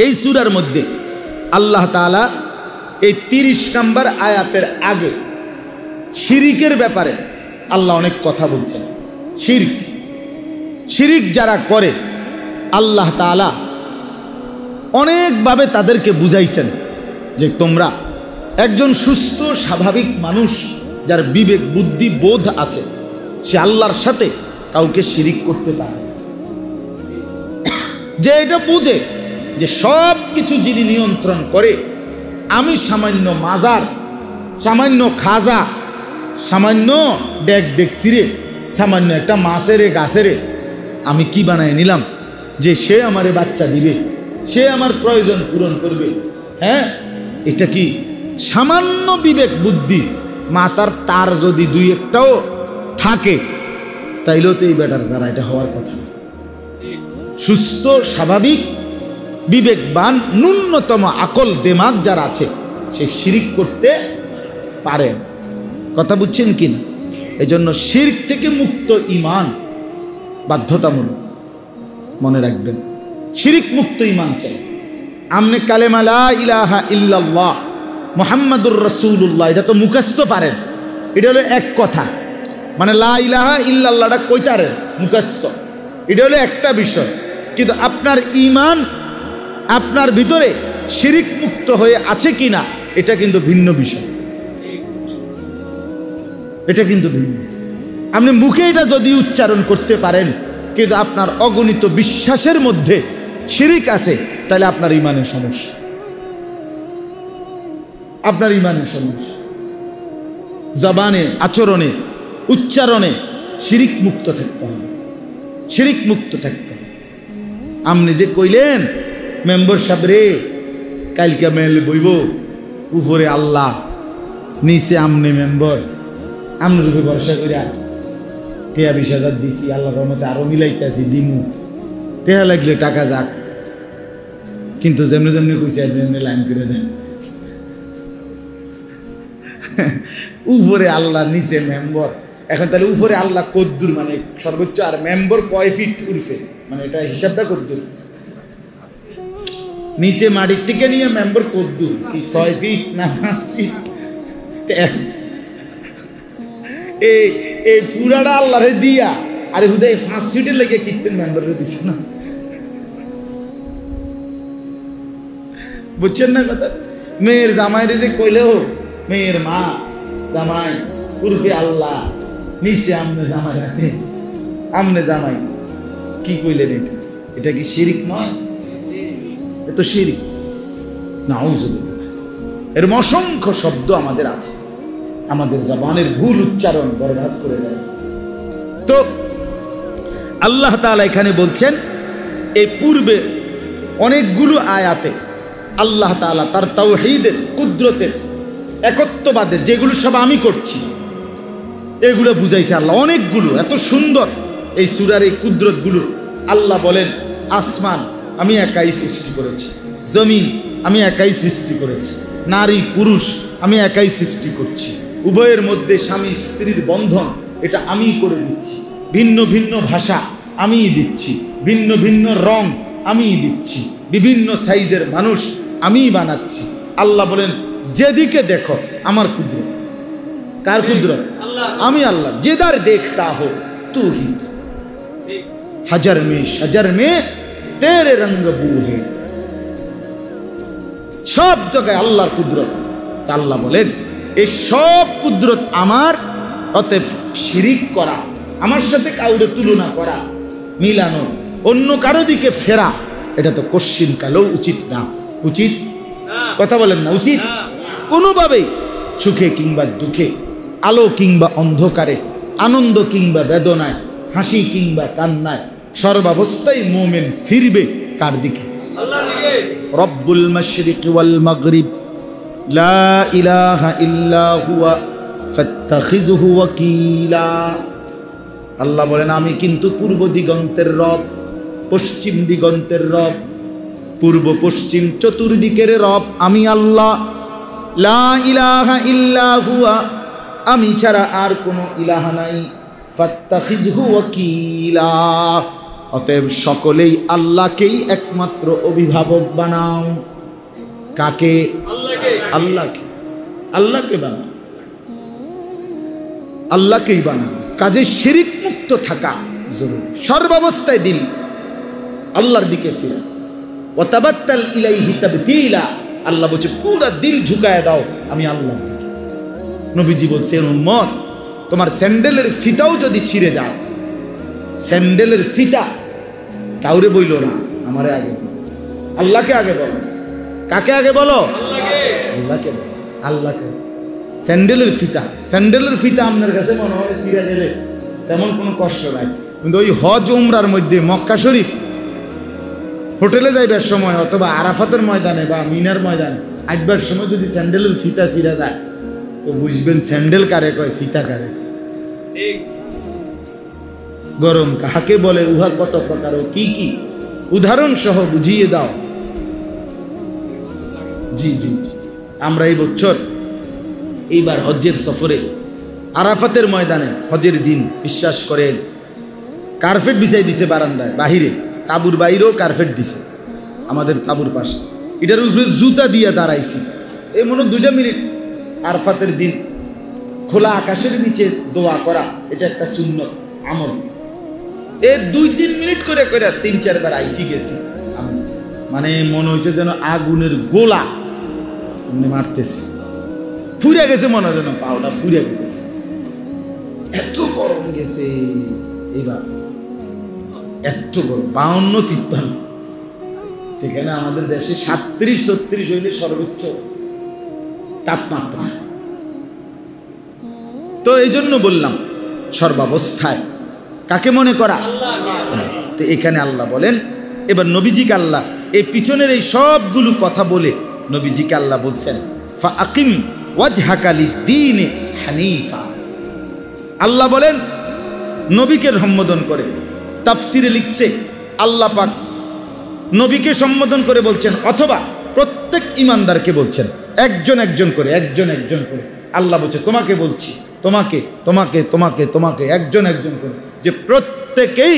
এই সূরার মধ্যে আল্লাহ তাআলা এই 30 নম্বর আয়াতের আগে শিরিকের ব্যাপারে আল্লাহ অনেক কথা বলছেন। শিরিক যারা করে আল্লাহ তাআলা অনেকভাবে তাদেরকে বুঝাইছেন যে তোমরা একজন সুস্থ স্বাভাবিক মানুষ যার বিবেক বুদ্ধি বোধ আছে, সে আল্লাহর সাথে কাউকে শিরিক করতে পারে, যে এটা বুঝে যে সব কিছু যিনি নিয়ন্ত্রণ করে, আমি সামান্য মাজার, সামান্য খাজা, সামান্য ডেকচিরে, সামান্য একটা মাছেরে গাছেরে আমি কি বানায় নিলাম যে সে আমারে বাচ্চা দিবে, সে আমার প্রয়োজন পূরণ করবে। হ্যাঁ, এটা কি সামান্য বিবেক বুদ্ধি মাথার তার যদি দুই একটাও থাকে তাইলেও তো এই বেটার দ্বারা এটা হওয়ার কথা। সুস্থ স্বাভাবিক বিবেকবান ন্যূনতম আকল দেমাগ যার আছে সে শিরিক করতে পারে। কথা বুঝছেন কিনা? এজন্য শিরক থেকে মুক্ত ঈমান বাধ্যতামূলক। মনে রাখবেন, শিরিক মুক্ত ঈমান চাই। আমনে কালেমা লা ইলাহা ইল্লাল্লাহ মুহাম্মাদুর রাসূলুল্লাহ এটা তো মুখস্থ পারেন, এটা হলো এক কথা, মানে লা ইলাহা ইল্লাল্লাহটা কইতারেন মুখস্থ, এটা হলো একটা বিষয়। কিন্তু আপনার ঈমান আপনার ভিতরে শিরিক মুক্ত হয়ে আছে কিনা এটা কিন্তু ভিন্ন বিষয়। এটা কিন্তু ভিন্ন। আপনি মুখে এটা যদি উচ্চারণ করতে পারেন কিন্তু আপনার অগণিত বিশ্বাসের মধ্যে শিরিক আছে, তাহলে আপনার ঈমানের সমস্যা, আপনার ঈমানের সমস্যা। জবানে, আচরণে, উচ্চারণে শিরিক মুক্ত থাকতে হবে, শিরিক মুক্ত থাকতে হবে। আপনি যে কইলেন মেম্বার সাহেব রে কালকে মেল বইব, উপরে আল্লাহ নিচে আমনে মেম্বার, আমনের উপরে ভরসা করিয়া টেয়া 20,000 দিছি, আল্লাহর রহমতে আরো মিলাইতেছি দিমু, টেয়া লাগলে টাকা যাক, কিন্তু যেমনি যেমনি কইছে এমনি লাইন করে দেন। উপরে আল্লাহ নিচে মেম্বার, এখন তাহলে উপরে আল্লাহ কদ্দুর মানে সর্বোচ্চ, আর মেম্বার কয় ফিট উঠবে, মানে এটা হিসাবটা কদ্দুর, নিচে মাটির থেকে নিয়ে মেম্বার কদ্দুর কি 6 ফিট না 5 ফিট? এই পুরাটা আল্লাহরে দিয়া আরে হুদাই 5 ফিটের লেগে কিত্তেন মেম্বারে দিছে না, বুঝছেন না কথা? মেয়ের জামাইরে যে কইলেও মেয়ের মা জামাই উর্ফে আল্লাহ, নিচে আমনে জামাই রাতে, আমনে জামাই কি কইলেন? এটা কি শিরিক নয়? এ তো শিরিক। নাউযুবিল্লাহ। এর অসংখ্য শব্দ আমাদের আছে, আমাদের জবানের ভুল উচ্চারণ বরবাদ করে দেয়। তো আল্লাহ তাআলা এখানে বলছেন, এই পূর্বে অনেকগুলো আয়াতে আল্লাহ তাআলা তার তাওহীদের, কুদরতের, একত্ববাদের যেগুলো সব আমি করছি এগুলো বুঝাইছে আল্লাহ অনেকগুলো। এত সুন্দর এই সূরার এই কুদরতগুলো। আল্লাহ বলেন, আসমান আমি একাই সৃষ্টি করেছি, জমিন আমি একাই সৃষ্টি করেছি, নারী পুরুষ আমি একাই সৃষ্টি করছি, উভয়ের মধ্যে স্বামী স্ত্রীর বন্ধন এটা আমিই করে দিচ্ছি, ভিন্ন ভিন্ন ভাষা আমিই দিচ্ছি, ভিন্ন ভিন্ন রং আমিই দিচ্ছি, বিভিন্ন সাইজের মানুষ আমিই বানাচ্ছি। আল্লাহ বলেন, যেদিকে দেখো আমার কুদরত। কার কুদরত? আমি আল্লাহ। যেদার দেখতা হো তু হি হাজার মে তেরে রঙ্গ বু হে। সব জায়গায় আল্লাহর কুদরত। আল্লাহ বলেন, এই সব কুদরত আমার, অতএব শিরিক করা, আমার সাথে কাউরে তুলনা করা, মিলানো, অন্য কারো দিকে ফেরা, এটা তো কশ্চিন কালেও উচিত না। উচিত? কথা বলেন না, উচিত? কোনোভাবেই সুখে কিংবা দুঃখে, আলো কিংবা অন্ধকারে, আনন্দ কিংবা বেদনায়, হাসি কিংবা কান্নায়, সর্বাবস্থায় মুমিন ফিরবে কার দিকে? আল্লাহর দিকে। রব্বুল মাশরিক ওয়াল মাগরিব লা ইলাহা ইল্লা হুয়া ফাত্তাখিযহু ওয়াকিলা। আল্লাহ বলেন, আমি কিন্তু পূর্ব দিগন্তের রব, পশ্চিম দিগন্তের রব, পূর্ব পশ্চিম চতুর্দিকের রব আমি আল্লাহ। লা ইলাহা ইল্লা হুয়া, আমি ছাড়া আর কোনো ইলাহা নাই। ফাত্তাখিযহু ওয়াকিলা, অতএব সকলেই আল্লাহকেই একমাত্র অভিভাবক বানাও। কাকে? আল্লাহকে। আল্লাহকে বানাও, আল্লাহকেই বানাও। কাজে শিরিক মুক্ত থাকা জরুরি। সর্বাবস্থায় দিল আল্লাহর দিকে ফিরা। ওয়া তাবাত্তাল ইলাইহি তাবতিলা, আল্লাহ বলছে পুরা দিল ঝুঁকায় দাও আমি আল্লাহ। নবীজি বলছেন উম্মত, তোমার স্যান্ডেলের ফিতাও যদি ছিঁড়ে যায়, স্যান্ডেলের ফিতা কাউরে বইল না, আমারে আগে বলো, আল্লাহকে আগে বলো। কাকে আগে বলো? আল্লাহকে বলো, আল্লাহকে। স্যান্ডেলের ফিতা, স্যান্ডেলের ফিতা আপনার কাছে মনে হয় ছিঁড়ে গেলে তেমন কোনো কষ্ট নাই, কিন্তু ওই হজ উমরার মধ্যে মক্কা শরীফ হোটেলে যাইবার সময় অথবা আরাফাতের ময়দানে বা মিনার ময়দানে আসবার সময় যদি স্যান্ডেলের ফিতা ছিঁড়ে যায়, তো বুঝবেন স্যান্ডেল কারে কয়, ফিতা কারে। গরম কাহাকে বলে, উহা কত প্রকার ও কি কি, উদাহরণ সহ বুঝিয়ে দাও। জি জি জি, আমরা এই বছর এইবার হজ্জের সফরে আরাফাতের ময়দানে হজের দিন বিশ্বাস করেন কার্পেট বিছাই দিছে বারান্দায়, বাহিরে তাবুর বাইরেও কার্পেট দিছে আমাদের তাবুর পাশে। এটার উপরে জুতা দিয়ে দাঁড়াইছি। এই মনে 2 মিনিট আরাফাতের দিন খোলা আকাশের নিচে দোয়া করা, এটা একটা সুন্নত আমল। এই 2-3 মিনিট করে করে 3-4 বার আইসি গেছি আমি, মানে মনে হয়েছে যেন আগুনের গোলা মারতেছে, ফুরে গেছে মনে হয় যেন পাওটা ফুরে গেছে, এত গরম গেছে। এইবার এত গরম 52-53, যেখানে আমাদের দেশে 37-36 হইলে সর্বোচ্চ তাপমাত্রা। তো এই জন্য বললাম সর্বাবস্থায় কাকে মনে করা? তো এখানে আল্লাহ বলেন, এবার নবীজিকে আল্লাহ এই পিছনের এই সবগুলো কথা বলে নবীজিকে আল্লাহ বলছেন ফাআকিম ওয়াজহাকা লিদ্দীনি হানিফা। আল্লাহ বলেন নবীকে সম্বোধন করে, তাফসিরে লিখছে আল্লাহ পাক নবীকে সম্বোধন করে বলছেন, অথবা প্রত্যেক ইমানদারকে বলছেন, একজন একজন করে, একজন একজন করে। আল্লাহ বলছে তোমাকে বলছি, তোমাকে তোমাকে তোমাকে তোমাকে, একজন একজন করে, যে প্রত্যেকেই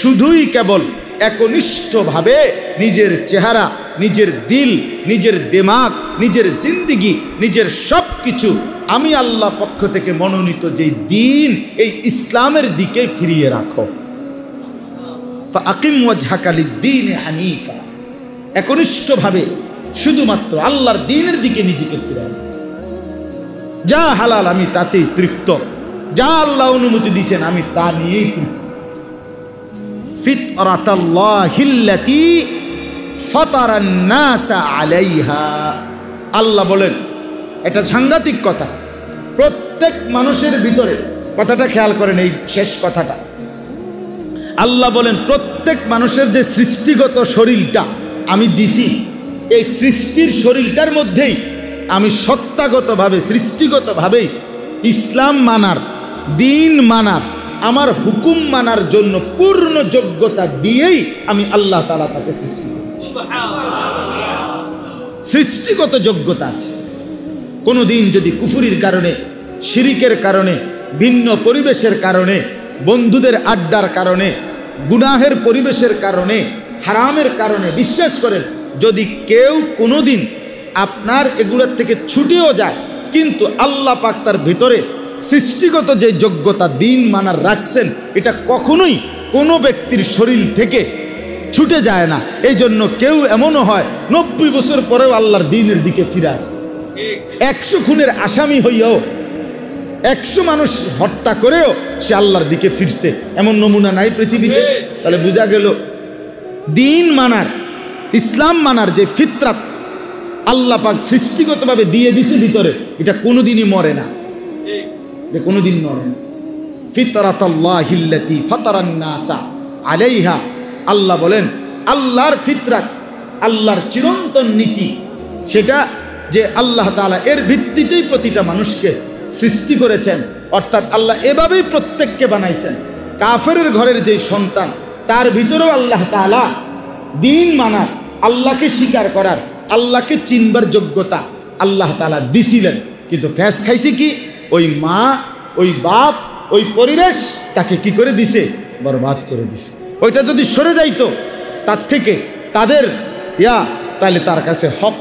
শুধুই কেবল একনিষ্ঠভাবে নিজের চেহারা, নিজের দিল, নিজের দিমাগ, নিজের জিন্দিগি, নিজের সব কিছু আমি আল্লাহ পক্ষ থেকে মনোনীত যেই দিন, এই ইসলামের দিকে ফিরিয়ে রাখো। ফাআকিম ওয়াজহাকা লিদ্দীনি হানিফা, একনিষ্ঠভাবে শুধুমাত্র আল্লাহর দ্বীনের দিকে নিজেকে ফিরাও। যা হালাল আমি তাতেই তৃপ্ত, যা আল্লাহ অনুমতি দিয়েছেন আমি তা নিয়েই তৃপ্ত। ফিতরাতাল্লাহিল্লাতী ফাতারান নাসা আলাইহা। আল্লাহ বলেন এটা সাংঘাতিক কথা, প্রত্যেক মানুষের ভিতরে, কথাটা খেয়াল করেন এই শেষ কথাটা, আল্লাহ বলেন প্রত্যেক মানুষের যে সৃষ্টিগত শরীরটা আমি দিছি, এই সৃষ্টির শরীরটার মধ্যেই আমি সত্তাগতভাবে, সৃষ্টিগতভাবেই ইসলাম মানার, দিন মানার, আমার হুকুম মানার জন্য পূর্ণ যোগ্যতা দিয়েই আমি আল্লাহ তাআলা তাকে সৃষ্টি করেছি। সৃষ্টিগত যোগ্যতা আছে। কোনোদিন যদি কুফরির কারণে, শিরিকের কারণে, ভিন্ন পরিবেশের কারণে, বন্ধুদের আড্ডার কারণে, গুনাহের পরিবেশের কারণে, হারামের কারণে, বিশ্বাস করেন যদি কেউ কোনোদিন আপনার এগুলোর থেকে ছুটেও যায়, কিন্তু আল্লাহ পাক তার ভিতরে সৃষ্টিগত যে যোগ্যতা দিন মানার রাখছেন, এটা কখনোই কোনো ব্যক্তির শরীর থেকে ছুটে যায় না। এই জন্য কেউ এমনও হয় 90 বছর পরেও আল্লাহর দ্বীনের দিকে ফিরে আসে। 100 খুনের আসামি হইয়াও, 100 মানুষ হত্যা করেও সে আল্লাহর দিকে ফিরছে, এমন নমুনা নাই পৃথিবীতে। তাহলে বোঝা গেল দিন মানার, ইসলাম মানার যে ফিতরাত আল্লাহ পাক সৃষ্টিগতভাবে দিয়ে দিছে ভিতরে, এটা কোনোদিনই মরে না, এটা কোনোদিন মরে না। ফিতরাতাল্লাহিল্লাতী ফাতারান নাসা আলাইহা। আল্লাহ বলেন আল্লাহর ফিতরাত, আল্লাহর চিরন্তন নীতি, সেটা যে আল্লাহ তাআলা এর ভিত্তিতেই প্রতিটা মানুষকে সৃষ্টি করেছেন। অর্থাৎ আল্লাহ এভাবেই প্রত্যেককে বানাইছেন। কাফেরের ঘরের যেই সন্তান, তার ভিতরেও আল্লাহ তাআলা দিন মানার, আল্লাহকে স্বীকার করার, আল্লাহকে চিনবার যোগ্যতা আল্লাহ তাআলা দিছিলেন। কিন্তু ফ্যাস খাইছে কি? ওই মা, ওই বাপ, ওই পরিবেশ তাকে কি করে দিছে? বরবাদ করে দিছে। ওইটা যদি সরে যাইতো তার থেকে তাদের তাহলে তার কাছে হক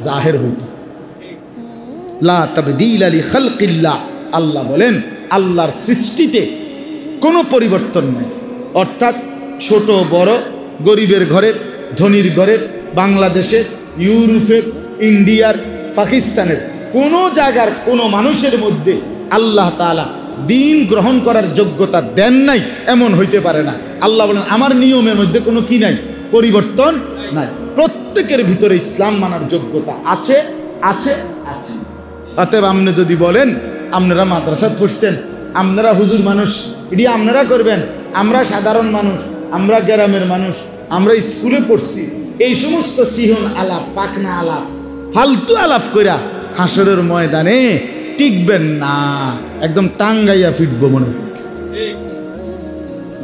জাহের হইত। লা তাবদীলা লি খালকিল্লাহ, আল্লাহ বলেন আল্লাহর সৃষ্টিতে কোনো পরিবর্তন নাই। অর্থাৎ ছোট বড়, গরিবের ঘরের, ধনীর ঘরের, বাংলাদেশের, ইউরোপের, ইন্ডিয়ার, পাকিস্তানের কোনো জায়গার কোনো মানুষের মধ্যে আল্লাহ তাআলা দিন গ্রহণ করার যোগ্যতা দেন নাই, এমন হইতে পারে না। আল্লাহ বলেন আমার নিয়মের মধ্যে কোনো কি নাই, পরিবর্তন নাই। প্রত্যেকের ভিতরে ইসলাম মানার যোগ্যতা আছে আছে আছে। অতএব আপনি যদি বলেন আপনারা মাদ্রাসা পড়ছেন, আপনারা হুজুর মানুষ, এটি আপনারা করবেন, আমরা সাধারণ মানুষ, আমরা গ্রামের মানুষ, আমরা স্কুলে পড়ছি, এই সমস্ত সিহন আলাপ, পাকনা আলাপ, ফালতু আলাপ কইরা হাসরের ময়দানে টিকবেন না, একদম টাঙ্গাইয়া ফিটবো মনে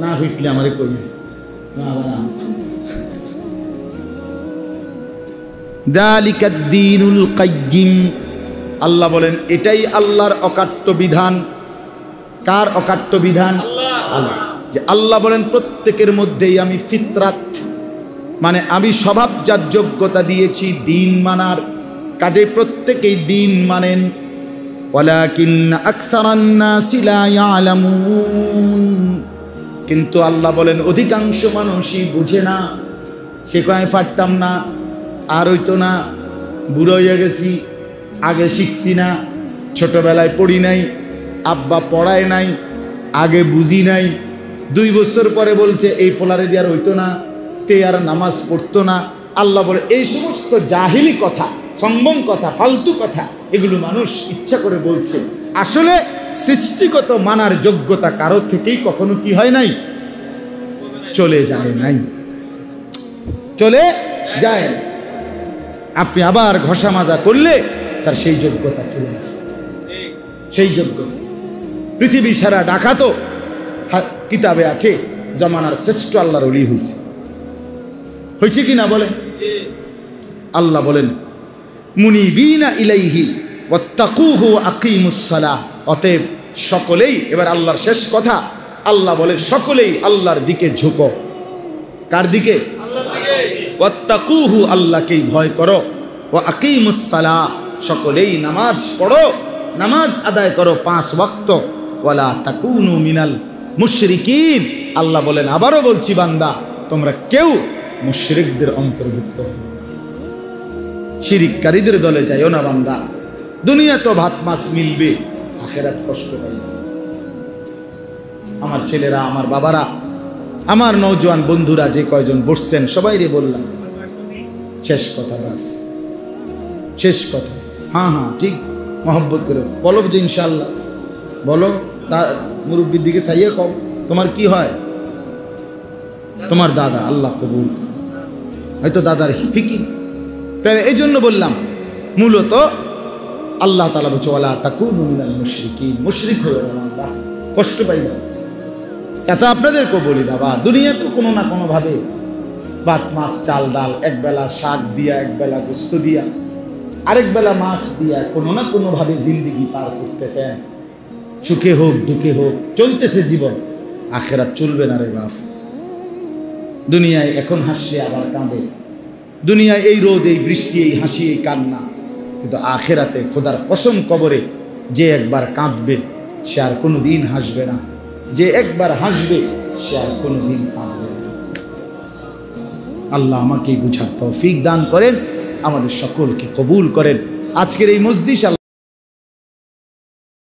না, ফিটলে আমারে কই যালিকাদ দীনুল কাইয়্যিম। আল্লাহ বলেন এটাই আল্লাহর অকাট্য বিধান। কার অকাট্য বিধান? আল্লাহ। যে আল্লাহ বলেন প্রত্যেকের মধ্যেই আমি ফিতরাত, মানে আমি স্বভাবজাত যোগ্যতা দিয়েছি দিন মানার, কাজে প্রত্যেকেই দিন মানেন। ওয়ালাকিন্না আকসারান নাসি লা ইয়ালামুন, কিন্তু আল্লাহ বলেন অধিকাংশ মানুষই বুঝে না। সে কয় পারতাম না, আর হইতো না, বুড়ো হয়ে গেছি, আগে শিখছি না, ছোটবেলায় পড়ি নাই, আব্বা পড়ায় নাই, আগে বুঝি নাই, 2 বছর পরে বলছে এই ফোলারে দিয়ে আর হইতো না, তে আর নামাজ পড়তো না। আল্লাহ বলে এই সমস্ত জাহিলি কথা, সম্ভম কথা, ফালতু কথা, এগুলো মানুষ ইচ্ছা করে বলছে। আসলে সৃষ্টিগত মানার যোগ্যতা কারো থেকেই কখনো কি হয় নাই, চলে যায় নাই, চলে যায়। আপনি আবার ঘষা মাজা করলে তার সেই যোগ্যতা ফিরে আসে, সেই যোগ্যতা। পৃথিবী সারা ডাকাতো কিতাবে আছে জমানার শ্রেষ্ঠ আল্লাহর ওলি হয়েছে, হয়েছে কিনা বলেন? আল্লাহ বলেন মুনিবিনা ইলাইহি ওয়াত্তাকুহু ওয়া আকিমুস সালাহ। অতএব সকলেই, এবার আল্লাহর শেষ কথা, আল্লাহ বলে সকলেই আল্লাহর দিকে ঝুঁকো। কার দিকে? আল্লাহর দিকে। ওয়াত্তাকুহু, আল্লাহকেই ভয় করো। ওয়া আকিমুস সালাহ, সকলেই নামাজ পড়ো, নামাজ আদায় করো 5 ওয়াক্ত। ওয়ালা তাকুনু মিনাল মুশরিকিন, আল্লাহ বলেন আবারও বলছি বান্দা তোমরা কেউ মুশরিকদের অন্তর্ভুক্ত, শিরিককারীদের দলে যাইও না বান্দা। দুনিয়া তো ভাত মাছ মিলবে, আখিরাত কষ্ট পাবে। আমার ছেলেরা, আমার বাবারা, আমার নওজোয়ান বন্ধুরা যে কয়জন বসছেন সবাইরে বললাম শেষ কথা, বাস শেষ কথা। হ্যাঁ হ্যাঁ ঠিক, মহব্বত করে বলো যে ইনশাআল্লাহ বলো। তার মুরব্বীর দিকে চাইয়ে কম, তোমার কি হয়? তোমার দাদা, আল্লাহ কবুল, হয়তো দাদার ফিকির। তাই এই জন্য বললাম মূলত আল্লাহ তাআলা বলছে ওয়ালা তাকুনু মিনাল মুশরিকিন, মুশরিক হয়ে না, কষ্ট পাইবে। চাচা আপনাদেরকে বলি বাবা, দুনিয়া তো কোনো না কোনো ভাবে ভাত মাছ চাল ডাল, একবেলা শাক দিয়া, একবেলা গোস্ত দিয়া, আরেক বেলা মাছ দিয়া কোনো না কোনো ভাবে জিন্দেগি পার করতেছেন। সুখে হোক দুঃখে হোক চলতেছে জীবন। আখিরাত চলবে না রে বাপ। দুনিয়ায় এখন হাসছে আবার কাঁদে, দুনিয়ায় এই রোদ, এই বৃষ্টি, এই হাসি, এই কান্না, কিন্তু আখিরাতে খোদার কসম কবরে যে একবার কাঁদবে সে আর কোনো দিন হাসবে না, যে একবার হাসবে সে আর কোনো দিন কাঁদবে না। আল্লাহ আমাকে বুঝার তৌফিক দান করেন, আমাদের সকলকে কবুল করেন। আজকের এই মজলিস